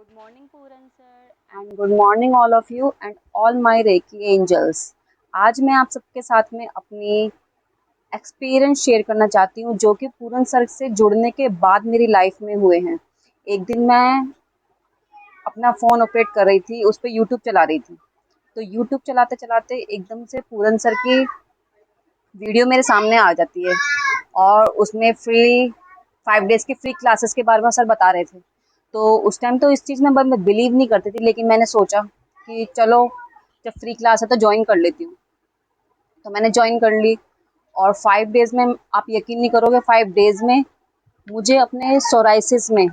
Good morning, Puran sir, and good morning all of you and all my Reiki angels. आज मैं आप सबके साथ में अपनी एक्सपीरियंस शेयर करना चाहती हूँ जो कि पूरन सर से जुड़ने के बाद मेरी लाइफ में हुए हैं। एक दिन मैं अपना फ़ोन ऑपरेट कर रही थी, उस पे यूट्यूब चला रही थी। तो यूट्यूब चलाते-चलाते एकदम से पूरन सर की वीडियो मेरे सामने आ जाती है और उसमें फ्री 5 डेज़ की फ्री क्लासेस के बारे में सर बता रहे थे। तो उस टाइम तो इस चीज़ में मैं बिलीव नहीं करती थी, लेकिन मैंने सोचा कि चलो जब फ्री क्लास है तो जॉइन कर लेती हूँ। तो मैंने जॉइन कर ली और 5 डेज़ में आप यकीन नहीं करोगे, 5 डेज़ में मुझे अपने सोराइसिस में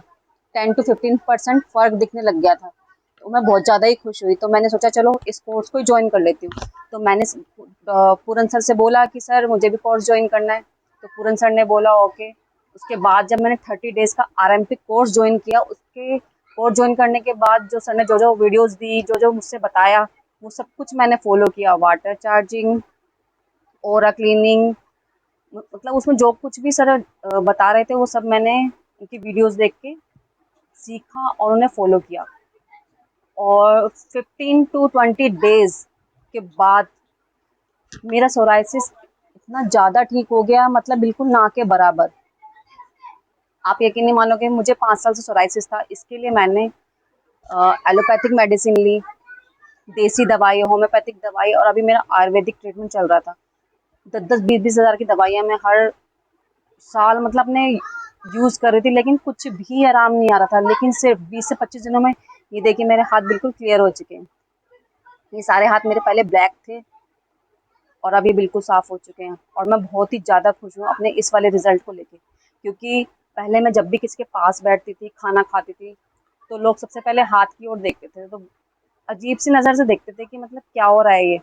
10 टू 15% फ़र्क दिखने लग गया था। तो मैं बहुत ज़्यादा ही खुश हुई, तो मैंने सोचा चलो इस कोर्स को ही जॉइन कर लेती हूँ। तो मैंने पूरन सर से बोला कि सर मुझे भी कोर्स जॉइन करना है। तो पूरन सर ने बोला ओके। उसके बाद जब मैंने 30 डेज़ का आरएमपी कोर्स जॉइन किया, उसके कोर्स जॉइन करने के बाद जो सर ने जो-जो वीडियोज़ दी, जो-जो मुझसे बताया, वो सब कुछ मैंने फ़ॉलो किया। वाटर चार्जिंग, ऑरा क्लीनिंग, मतलब उसमें जो कुछ भी सर बता रहे थे वो सब मैंने उनकी वीडियोज़ देख के सीखा और उन्हें फ़ॉलो किया। और 15 टू 20 डेज़ के बाद मेरा सोराइसिस इतना ज़्यादा ठीक हो गया, मतलब बिल्कुल ना के बराबर। आप यकीन नहीं मानोगे, मुझे 5 साल से सोराइसिस था। इसके लिए मैंने एलोपैथिक मेडिसिन ली, देसी दवाई, होम्योपैथिक दवाई और अभी मेरा आयुर्वेदिक ट्रीटमेंट चल रहा था। 10-10, 20-20 हज़ार की दवाइयाँ मैं हर साल मतलब अपने यूज़ कर रही थी, लेकिन कुछ भी आराम नहीं आ रहा था। लेकिन सिर्फ 20 से 25 दिनों में ये देखिए मेरे हाथ बिल्कुल क्लियर हो चुके हैं। ये सारे हाथ मेरे पहले ब्लैक थे और अब ये बिल्कुल साफ़ हो चुके हैं और मैं बहुत ही ज़्यादा खुश हूँ अपने इस वाले रिज़ल्ट को लेके। क्योंकि पहले मैं जब भी किसी के पास बैठती थी, खाना खाती थी, तो लोग सबसे पहले हाथ की ओर देखते थे। तो अजीब-सी नज़र से देखते थे कि मतलब क्या हो रहा है ये?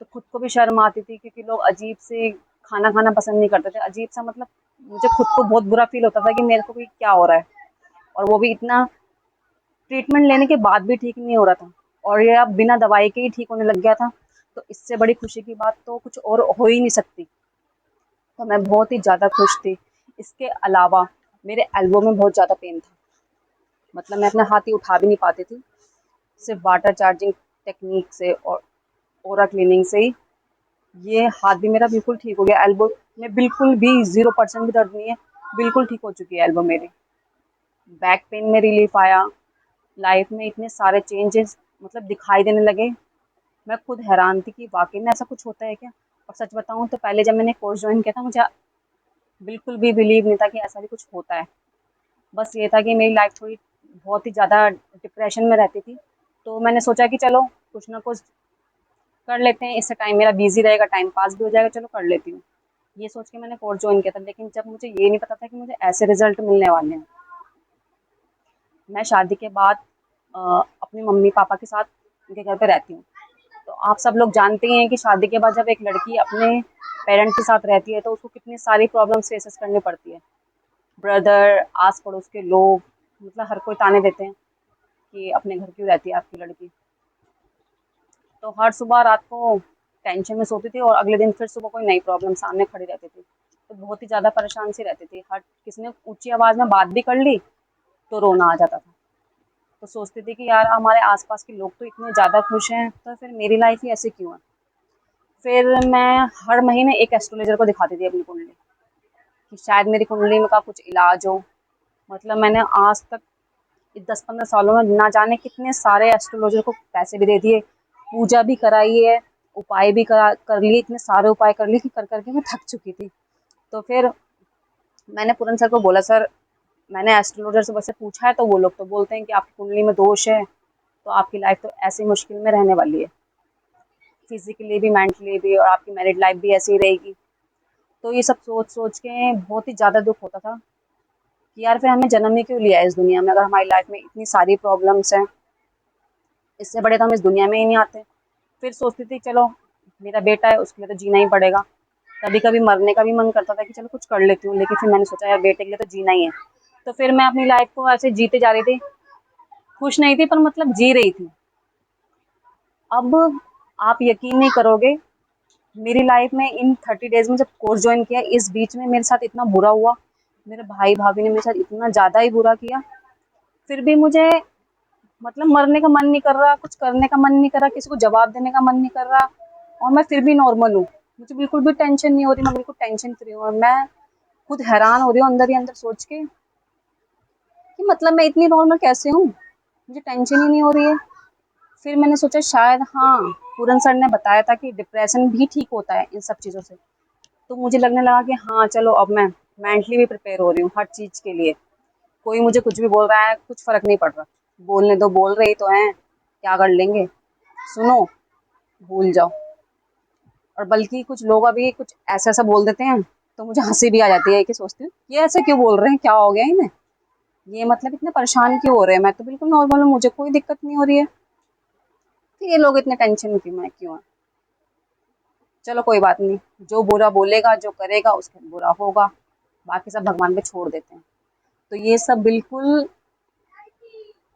तो खुद को भी शर्म आती थी क्योंकि लोग अजीब से खाना खाना पसंद नहीं करते थे। अजीब-सा मतलब मुझे खुद को बहुत बुरा फ़ील होता था कि मेरे को भी क्या हो रहा है? और वो भी इतना ट्रीटमेंट लेने के बाद भी ठीक नहीं हो रहा था और ये अब बिना दवाई के ही ठीक होने लग गया था। तो इससे बड़ी खुशी की बात तो कुछ और हो ही नहीं सकती। तो मैं बहुत ही ज़्यादा खुश थी। इसके अलावा मेरे एल्बो में बहुत ज़्यादा पेन था। मतलब मैं अपना हाथ ही उठा भी नहीं पाती थी। सिर्फ़ वाटर चार्जिंग टेक्नीक से और ओरा क्लीनिंग से ही ये हाथ भी मेरा बिल्कुल ठीक हो गया। एल्बो में बिल्कुल भी 0% भी दर्द नहीं है। बिल्कुल ठीक हो चुकी है एल्बो मेरी। बैक पेन में रिलीफ़ आया। लाइफ में इतने सारे चेंजेस मतलब दिखाई देने लगे। मैं खुद हैरान थी कि वाक़ई में ऐसा कुछ होता है क्या? और सच बताऊँ तो पहले जब मैंने कोर्स जॉइन किया था, मुझे बिल्कुल भी बिलीव नहीं था कि ऐसा भी कुछ होता है। बस ये था कि मेरी लाइफ थोड़ी बहुत ही ज़्यादा डिप्रेशन में रहती थी। तो मैंने सोचा कि चलो कुछ ना कुछ कर लेते हैं, इससे टाइम मेरा बिज़ी रहेगा, टाइम पास भी हो जाएगा, चलो कर लेती हूँ। ये सोच के मैंने कोर्स जॉइन किया था, लेकिन जब मुझे ये नहीं पता था कि मुझे ऐसे रिज़ल्ट मिलने वाले हैं। मैं शादी के बाद अपने मम्मी-पापा के साथ उनके घर पे रहती हूँ। तो आप सब लोग जानते ही हैं कि शादी के बाद जब एक लड़की अपने पेरेंट्स के साथ रहती है तो उसको कितनी सारी प्रॉब्लम्स फेसेस करनी पड़ती है। ब्रदर, आस-पड़ोस के लोग, मतलब हर कोई ताने देते हैं कि अपने घर क्यों रहती है आपकी लड़की। तो हर सुबह रात को टेंशन में सोती थी और अगले दिन फिर सुबह कोई नई प्रॉब्लम सामने खड़ी रहती थी। तो बहुत ही ज़्यादा परेशान सी रहती थी। हर किसी ने ऊँची आवाज़ में बात भी कर ली तो रोना आ जाता था। तो सोचती थी कि यार हमारे आस-पास के लोग तो इतने ज़्यादा खुश हैं, तो फिर मेरी लाइफ़ ही ऐसे क्यों है? फिर मैं हर महीने एक एस्ट्रोलॉजर को दिखाती थी अपनी कुंडली, कि शायद मेरी कुंडली में का कुछ इलाज हो। मतलब मैंने आज तक 10-15 सालों में ना जाने कितने सारे एस्ट्रोलॉजर को पैसे भी दे दिए, पूजा भी कराई है, उपाय भी कर लिए, इतने सारे उपाय कर लिए कि कर के मैं थक चुकी थी। तो फिर मैंने पूरन सर को बोला, सर मैंने एस्ट्रोलॉजर से वैसे पूछा है तो वो लोग तो बोलते हैं कि आपकी कुंडली में दोष है, तो आपकी लाइफ तो ऐसे ही मुश्किल में रहने वाली है, फिजिकली भी, मेंटली भी, और आपकी मैरिड लाइफ भी ऐसी ही रहेगी। तो ये सब सोच-सोच के बहुत ही ज़्यादा दुःख होता था कि यार फिर हमें जन्म ही क्यों लिया है इस दुनिया में, अगर हमारी लाइफ में इतनी सारी प्रॉब्लम्स हैं, इससे बड़े तो हम इस दुनिया में ही नहीं आते। फिर सोचती थी चलो मेरा बेटा है उसके लिए तो जीना ही पड़ेगा। कभी-कभी मरने का भी मन करता था कि चलो कुछ कर लेती हूँ, लेकिन फिर मैंने सोचा यार बेटे के लिए तो जीना ही है। तो फिर मैं अपनी लाइफ को ऐसे जीते जा रही थी, खुश नहीं थी पर मतलब जी रही थी। अब आप यकीन नहीं करोगे, मेरी लाइफ में इन 30 डेज़ में जब कोर्स जॉइन किया, इस बीच में मेरे साथ इतना बुरा हुआ, मेरे भाई-भाभी ने मेरे साथ इतना ज़्यादा ही बुरा किया। फिर भी मुझे मतलब मरने का मन नहीं कर रहा, कुछ करने का मन नहीं कर रहा, किसी को जवाब देने का मन नहीं कर रहा, और मैं फिर भी नॉर्मल हूँ। मुझे बिल्कुल भी टेंशन नहीं हो रही, मैं बिल्कुल टेंशन फ्री हूँ, और मैं खुद हैरान हो रही हूँ अंदर ही अंदर सोच के कि मतलब मैं इतनी नॉर्मल कैसे हूँ, मुझे टेंशन ही नहीं हो रही है। फिर मैंने सोचा शायद हाँ, पूरन सर ने बताया था कि डिप्रेशन भी ठीक होता है इन सब चीज़ों से। तो मुझे लगने लगा कि हाँ चलो, अब मैं मेंटली भी प्रिपेयर हो रही हूँ हर चीज़ के लिए। कोई मुझे कुछ भी बोल रहा है, कुछ फ़र्क नहीं पड़ रहा, बोलने दो, बोल रहे ही तो हैं, क्या कर लेंगे, सुनो, भूल जाओ। और बल्कि कुछ लोग अभी कुछ ऐसा-ऐसा बोल देते हैं, तो मुझे हँसी भी आ जाती है कि सोचती हूँ, ये ऐसे क्यों बोल रहे हैं? क्या हो गया इन्हें? ये मतलब इतने परेशान क्यों हो रहे हैं? मैं तो बिल्कुल नॉर्मल हूँ, मुझे कोई दिक्कत नहीं हो रही है। तो ये लोग इतने टेंशन में क्यों हैं? चलो कोई बात नहीं, जो बुरा बोलेगा, जो करेगा उसका बुरा होगा, बाकी सब भगवान पे छोड़ देते हैं। तो ये सब बिल्कुल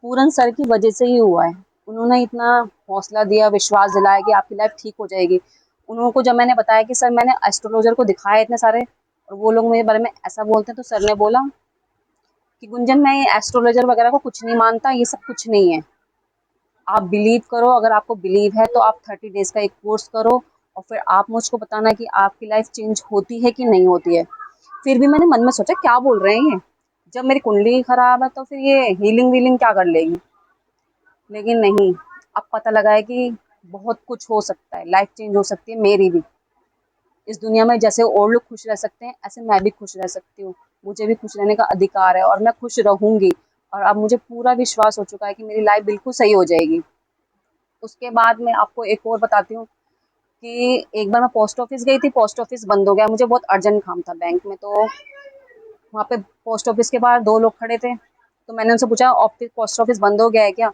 पूरन सर की वजह से ही हुआ है। उन्होंने इतना हौसला दिया, विश्वास दिलाया कि आपकी लाइफ ठीक हो जाएगी। उन्हों को जब मैंने बताया कि सर मैंने एस्ट्रोलॉजर को दिखाया इतने सारे, और वो लोग मेरे बारे में ऐसा बोलते हैं, तो सर ने बोला कि गुंजन, मैं ये एस्ट्रोलॉजर वगैरह को कुछ नहीं मानता, ये सब कुछ नहीं है। आप बिलीव करो, अगर आपको बिलीव है तो आप 30 डेज़ का एक कोर्स करो, और फिर आप मुझको बताना कि आपकी लाइफ चेंज होती है कि नहीं होती है। फिर भी मैंने मन में सोचा क्या बोल रहे हैं ये? जब मेरी कुंडली खराब है तो फिर ये हीलिंग-वीलिंग क्या कर लेगी? लेकिन नहीं, अब पता लगा है कि बहुत कुछ हो सकता है, लाइफ चेंज हो सकती है मेरी भी। इस दुनिया में जैसे और लोग खुश रह सकते हैं, ऐसे मैं भी खुश रह सकती हूँ। मुझे भी खुश रहने का अधिकार है, और मैं खुश रहूँगी, और अब मुझे पूरा विश्वास हो चुका है कि मेरी लाइफ बिल्कुल सही हो जाएगी। उसके बाद मैं आपको एक और बताती हूँ कि एक बार मैं पोस्ट ऑफिस गई थी, पोस्ट ऑफिस बंद हो गया, मुझे बहुत अर्जेंट काम था बैंक में, तो वहाँ पे पोस्ट ऑफिस के बाहर 2 लोग खड़े थे। तो मैंने उनसे पूछा, ऑफिस पोस्ट ऑफिस बंद हो गया है क्या?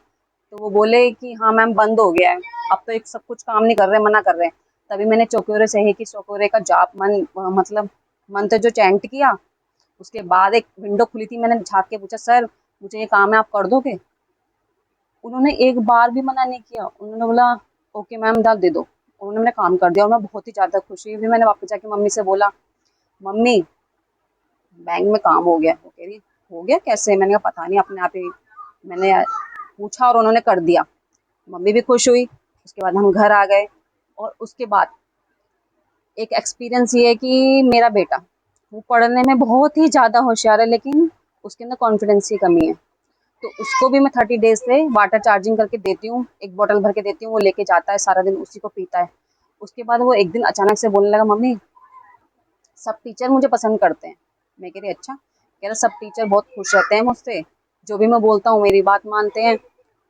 तो वो बोले कि हाँ मैम, बंद हो गया है, अब तो एक सब कुछ काम नहीं कर रहे, मना कर रहे हैं। तभी मैंने चौकोरे से ही कि चौकोरे का जाप मतलब मंत्र जो चैंट किया, उसके बाद एक विंडो खुली थी, मैंने झाँक के पूछा, सर मुझे ये काम है, आप कर दोगे? उन्होंने एक बार भी मना नहीं किया, उन्होंने बोला ओके मैम, डाल दे दो। उन्होंने मेरा काम कर दिया, और मैं बहुत ही ज़्यादा खुश हुई। फिर मैंने वापस जाके मम्मी से बोला, मम्मी बैंक में काम हो गया। वो कह रही हो गया कैसे? मैंने कहा पता नहीं, अपने आप ही मैंने पूछा और उन्होंने कर दिया। मम्मी भी खुश हुई। उसके बाद हम घर आ गए, और उसके बाद एक एक्सपीरियंस ये है कि मेरा बेटा, वो पढ़ने में बहुत ही ज़्यादा होशियार है, लेकिन उसके अंदर कॉन्फिडेंस की कमी है। तो उसको भी मैं 30 डेज़ से वाटर चार्जिंग करके देती हूँ, एक बॉटल भर के देती हूँ, वो लेके जाता है, सारा दिन उसी को पीता है। उसके बाद वो एक दिन अचानक से बोलने लगा, मम्मी सब टीचर मुझे पसंद करते हैं। मैं कह रही अच्छा? कह रहा सब टीचर बहुत खुश रहते हैं मुझसे, जो भी मैं बोलता हूँ मेरी बात मानते हैं,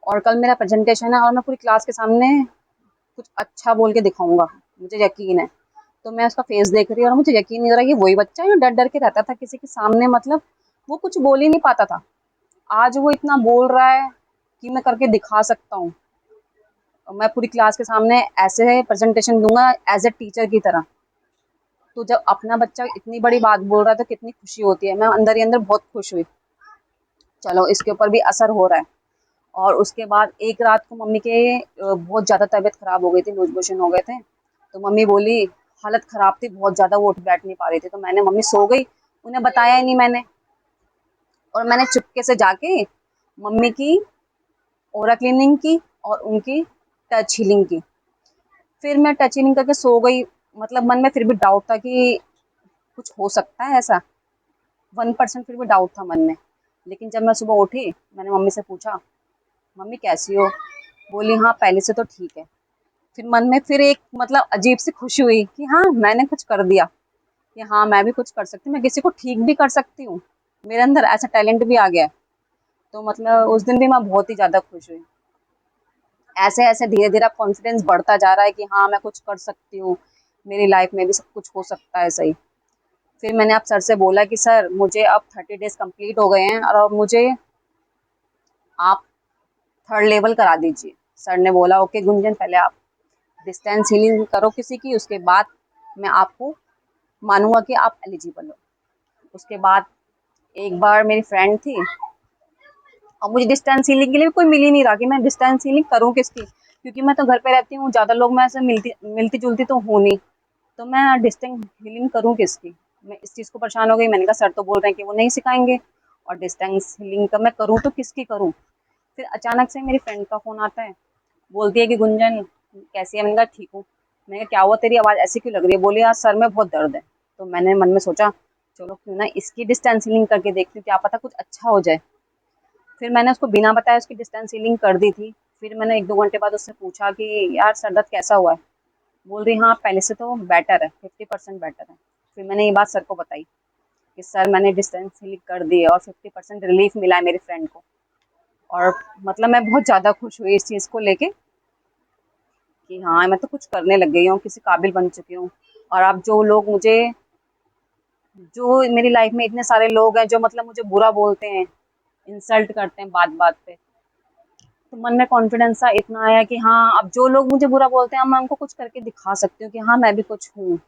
और कल मेरा प्रेजेंटेशन है और मैं पूरी क्लास के सामने कुछ अच्छा बोल के दिखाऊंगा, मुझे यकीन है। तो मैं उसका फेस देख रही हूँ और मुझे यकीन नहीं हो रहा कि वही बच्चा है जो डर डर के रहता था किसी के सामने, मतलब वो कुछ बोल ही नहीं पाता था। आज वो इतना बोल रहा है कि मैं करके दिखा सकता हूँ, और मैं पूरी क्लास के सामने ऐसे प्रेजेंटेशन दूंगा एज ए टीचर की तरह। तो जब अपना बच्चा इतनी बड़ी बात बोल रहा है तो कितनी खुशी होती है। मैं अंदर ही अंदर बहुत खुश हुई। चलो इसके ऊपर भी असर हो रहा है। और उसके बाद एक रात को मम्मी के बहुत ज़्यादा तबीयत खराब हो गई थी, लूज मोशन हो गए थे। तो मम्मी बोली, हालत खराब थी बहुत ज़्यादा, वो उठ बैठ नहीं पा रही थी, तो मैंने, मम्मी सो गई, उन्हें बताया ही नहीं मैंने। और मैंने चुपके से जाके मम्मी की ओरा क्लीनिंग की और उनकी टच हीलिंग की। फिर मैं टच हीलिंग करके सो गई। मतलब मन में फिर भी डाउट था कि कुछ हो सकता है ऐसा, 1% फिर भी डाउट था मन में। लेकिन जब मैं सुबह उठी, मैंने मम्मी से पूछा, मम्मी कैसी हो? बोली हाँ पहले से तो ठीक है। फिर मन में फिर एक मतलब अजीब सी खुशी हुई कि हाँ मैंने कुछ कर दिया, कि हाँ मैं भी कुछ कर सकती हूँ, मैं किसी को ठीक भी कर सकती हूँ, मेरे अंदर ऐसा टैलेंट भी आ गया है। तो मतलब उस दिन भी मैं बहुत ही ज़्यादा खुश हुई। ऐसे ऐसे धीरे धीरे कॉन्फिडेंस बढ़ता जा रहा है कि हाँ मैं कुछ कर सकती हूँ, मेरी लाइफ में भी सब कुछ हो सकता है सही। फिर मैंने आप सर से बोला कि सर मुझे अब 30 डेज़ कंप्लीट हो गए हैं, और अब मुझे आप 3rd लेवल करा दीजिए। सर ने बोला ओके गुंजन, पहले आप डिस्टेंस हीलिंग करो किसी की, उसके बाद मैं आपको मानूंगा कि आप एलिजिबल हो। उसके बाद एक बार मेरी फ्रेंड थी, और मुझे डिस्टेंस हीलिंग के लिए कोई मिल ही नहीं रहा कि मैं डिस्टेंस हीलिंग करूँ किसकी, क्योंकि मैं तो घर पे रहती हूँ, ज़्यादा लोग मैं ऐसे मिलती जुलती तो हूँ नहीं। तो मैं डिस्टेंस हीलिंग करूँ किसकी? मैं इस चीज़ को परेशान हो गई। मैंने कहा सर तो बोल रहे हैं कि वो नहीं सिखाएंगे, और डिस्टेंस हीलिंग का मैं करूँ तो किसकी करूँ। फिर अचानक से मेरी फ्रेंड का फ़ोन आता है, बोलती है कि गुंजन कैसी है? मैंने कहा ठीक हूँ। मैंने कहा क्या हुआ, तेरी आवाज़ ऐसी क्यों लग रही है? बोली यार सर में बहुत दर्द है। तो मैंने मन में सोचा चलो क्यों ना इसकी डिस्टेंस हीलिंग करके देखती हूँ, क्या पता कुछ अच्छा हो जाए। फिर मैंने उसको बिना बताए उसकी डिस्टेंस हीलिंग कर दी थी। फिर मैंने 1-2 घंटे बाद उससे पूछा कि यार सर दर्द कैसा हुआ है? बोल रही हाँ पहले से तो बेटर है, 50% बेटर है। फिर मैंने ये बात सर को बताई कि सर मैंने डिस्टेंस हीलिंग कर दी है और 50% रिलीफ मिला है मेरी फ्रेंड को। और मतलब मैं बहुत ज़्यादा खुश हुई इस चीज़ को लेके कि हाँ, मैं तो कुछ करने लग गई हूँ, किसी काबिल बन चुकी हूँ। और अब जो मेरी लाइफ में इतने सारे लोग हैं जो मतलब मुझे बुरा बोलते हैं, इंसल्ट करते हैं बात-बात पे, तो मन में कॉन्फिडेंस सा इतना आया कि हाँ, अब जो लोग मुझे बुरा बोलते हैं, अब मैं उनको कुछ करके दिखा सकती हूँ कि हाँ, मैं भी कुछ हूँ।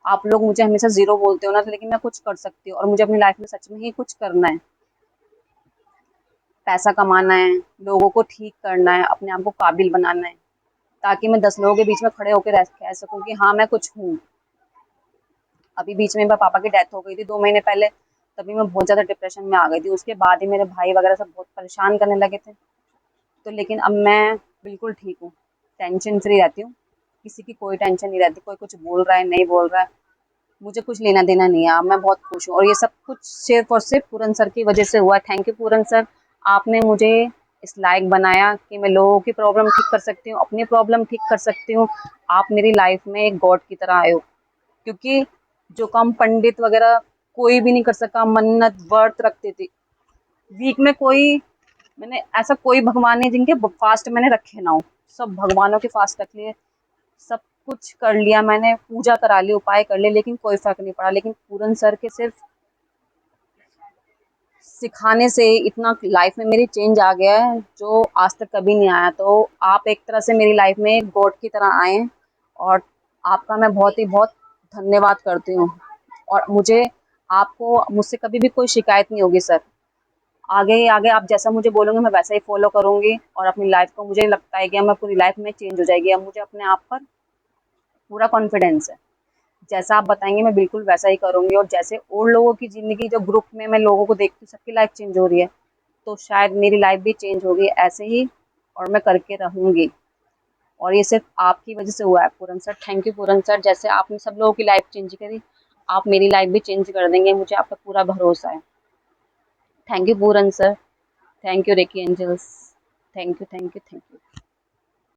आप लोग मुझे हमेशा ज़ीरो बोलते हो ना, लेकिन मैं कुछ कर सकती हूँ और मुझे अपनी लाइफ में सच में ही कुछ करना है। पैसा कमाना है, लोगों को ठीक करना है, अपने आप को काबिल बनाना है, ताकि मैं 10 लोगों के बीच में खड़े होके रह कह सकूँ कि हाँ, मैं कुछ हूँ। अभी बीच में मेरे पापा की डेथ हो गई थी 2 महीने पहले, तभी मैं बहुत ज़्यादा डिप्रेशन में आ गई थी। उसके बाद ही मेरे भाई वगैरह सब बहुत परेशान करने लगे थे। तो लेकिन अब मैं बिल्कुल ठीक हूँ, टेंशन फ्री रहती हूँ। किसी की कोई टेंशन नहीं रहती, कोई कुछ बोल रहा है, नहीं बोल रहा है, मुझे कुछ लेना-देना नहीं है। अब मैं बहुत खुश हूँ और ये सब कुछ सिर्फ़ और सिर्फ़ पूरन सर की वज़ह से हुआ है। थैंक यू पूरन सर, आपने मुझे इस लायक बनाया कि मैं लोगों की प्रॉब्लम ठीक कर सकती हूँ, अपनी प्रॉब्लम ठीक कर सकती हूँ। आप मेरी लाइफ़ में एक गॉड की तरह आए हो। क्योंकि जो काम पंडित वगैरह कोई भी नहीं कर सका, मन्नत व्रत रखते थे। वीक में कोई मैंने ऐसा कोई भगवान नहीं जिनके फास्ट मैंने रखे ना हो। सब भगवानों के फास्ट रख लिए, सब कुछ कर लिया मैंने, पूजा करा ली, उपाय कर लिए, लेकिन कोई फर्क नहीं पड़ा। लेकिन पूरन सर के सिर्फ सिखाने से इतना लाइफ में मेरी चेंज आ गया है जो आज तक कभी नहीं आया। तो आप एक तरह से मेरी लाइफ में गॉड की तरह आए हैं और आपका मैं बहुत ही बहुत धन्यवाद करती हूँ। और मुझे आपको मुझसे कभी भी कोई शिकायत नहीं होगी सर। आगे आगे आप जैसा मुझे बोलोगे मैं वैसा ही फॉलो करूँगी और अपनी लाइफ को मुझे लगता है कि अब मैं पूरी लाइफ में चेंज हो जाएगी। अब मुझे अपने आप पर पूरा कॉन्फिडेंस है। जैसा आप बताएँगे मैं बिल्कुल वैसा ही करूँगी और जैसे और लोगों की ज़िंदगी जो ग्रुप में मैं लोगों को देखती हूँ सबकी लाइफ चेंज हो रही है, तो शायद मेरी लाइफ भी चेंज होगी ऐसे ही और मैं करके रहूँगी। और ये सिर्फ़ आपकी वज़ह से हुआ है Puran sir. Thank you Puran sir, जैसे आपने सब लोगों की लाइफ चेंज करी, आप मेरी लाइफ भी चेंज कर देंगे, मुझे आप पे पूरा भरोसा है। Thank you Puran sir, thank you Reiki angels. Thank you, thank you, thank you.